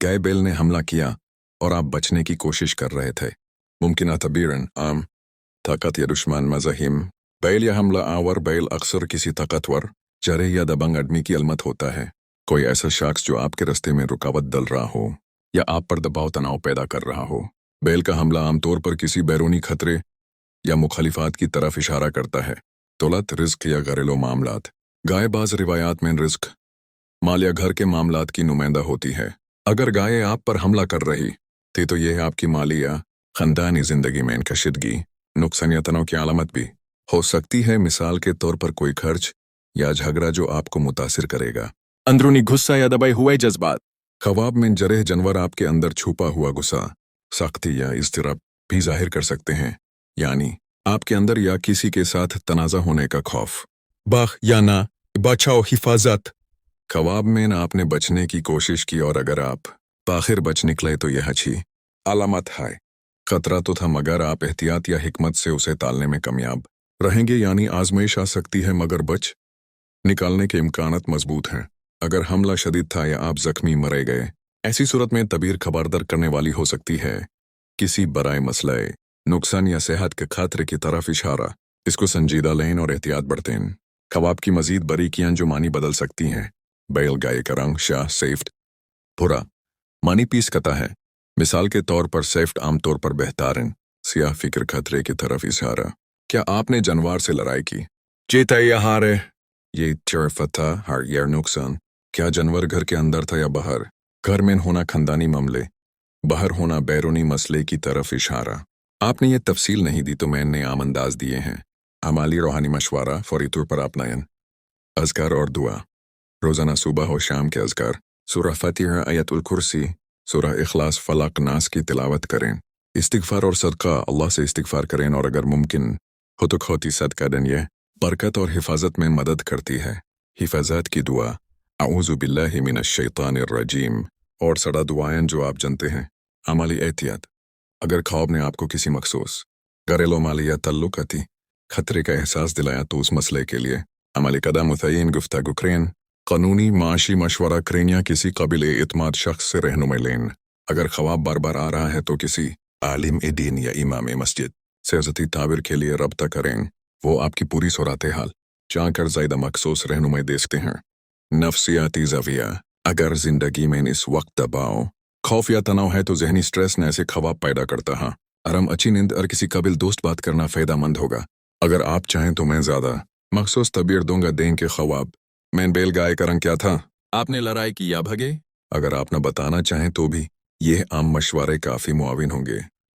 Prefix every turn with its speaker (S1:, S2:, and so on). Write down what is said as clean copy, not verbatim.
S1: गाय बैल ने हमला किया और आप बचने की कोशिश कर रहे थे। मुमकिन तबीरन आम ताकत या दुश्मन मज़ाहिम बैल या हमला आवर बैल अक्सर किसी ताकतवर जरे या दबंग आदमी की अलमत होता है। कोई ऐसा शख्स जो आपके रास्ते में रुकावट डल रहा हो या आप पर दबाव तनाव पैदा कर रहा हो। बैल का हमला आमतौर पर किसी बैरूनी खतरे या मुखालिफात की तरफ इशारा करता है। दौलत, रिस्क या घरेलू मामलात। गाय बाज़ रिवायात में रिस्क, माल या घर के मामलात की नुमाइंदा होती है। अगर गाय आप पर हमला कर रही थी तो यह आपकी माली या ख़ानदानी ज़िंदगी में कशीदगी, नुकसान या तनाव की अलामत भी हो सकती है। मिसाल के तौर पर कोई खर्च या झगड़ा जो आपको मुतासिर करेगा।
S2: अंदरूनी गुस्सा या दबाए हुए जज्बात।
S1: ख्वाब में जरह जानवर आपके अंदर छुपा हुआ गुस्सा, सख्ती या इज़्तिराब भी जाहिर कर सकते हैं, यानी आपके अंदर या किसी के साथ तनाज़ा होने का खौफ।
S2: बाख या ना बचाओ हिफाजत।
S1: ख्वाब में ना आपने बचने की कोशिश की और अगर आप आखिर बच निकले तो यह अच्छी अलामत है। खतरा तो था मगर आप एहतियात या हिकमत से उसे टालने में कामयाब रहेंगे, यानी आजमाइश आ सकती है मगर बच निकालने के इम्कानात मजबूत हैं। अगर हमला शदीद था या आप जख्मी मरे गए, ऐसी सूरत में तबीर खबरदार करने वाली हो सकती है। किसी बराए मसले, नुकसान या सेहत के खतरे की तरफ इशारा। इसको संजीदा लें और एहतियात बरतें। ख्वाब की मजीद बारीकियां जो मानी बदल सकती हैं। बैल गाय का रंग शाह सेफ्ट भूरा मानी पीस कता है। मिसाल के तौर पर सेफ्ट आमतौर पर बेहतरीन सियाह फिक्र खतरे की तरफ इशारा। क्या आपने जानवर से लड़ाई की?
S2: जीता या हारे।
S1: ये चरफता हर या नुकसान। क्या जानवर घर के अंदर था या बाहर? घर में होना खानदानी मामले, बाहर होना बैरूनी मसले की तरफ इशारा। आपने ये तफसील नहीं दी तो मैंने आम अंदाज दिए हैं। अमाली रूहानी मशवरा फौरी तौर पर अपनाएं। अज़कार और दुआ। रोज़ाना सुबह और शाम के अज़कार, सूरह फातिहा, आयतुल कुर्सी, सूरह इखलास, फलक, नास की तिलावत करें। इस्तिग़फ़ार और सदका, अल्लाह से इस्तिग़फ़ार करें और अगर मुमकिन हो तो खोती सदका दें। यह बरकत और हिफाजत में मदद करती है। हिफाजत की दुआ, अऊज़ु बिल्लाहि मिनश शैतानिर रजीम, और सड़ा दुआएं जो आप जानते हैं। अमली एहतियात। अगर ख्वाब ने आपको किसी मखसूस घरेलू माली या तल्लुकाती खतरे का एहसास दिलाया तो उस मसले के लिए अमली कदम मुतय्यन गुफ्तगू करें। कानूनी माशी मशवरा करें या किसी काबिल एतमाद शख्स से रहनुमाई लें। अगर ख्वाब बार बार आ रहा है तो किसी आलिम ए दीन या इमाम मस्जिद से ज़ाती ताबिर के लिए रब्ता करें। वो आपकी पूरी सूरत हाल जानकर ज़्यादा मखसूस रहनुमाई दे सकते हैं। नफ्सियाती ज़ाविया। अगर ज़िंदगी में इस वक्त दबाव, खौफ या तनाव है तो जहनी स्ट्रेस ने ऐसे ख्वाब पैदा करता है। आराम, अच्छी नींद और किसी काबिल दोस्त बात करना फ़ायदेमंद होगा। अगर आप चाहें तो मैं ज़्यादा मखसूस तबीर दूंगा दें के ख्वाब मैं बैल गाय का रंग क्या था,
S2: आपने लड़ाई की या भगे।
S1: अगर आप न बताना चाहें तो भी यह आम मशवरे काफ़ी मुआविन होंगे।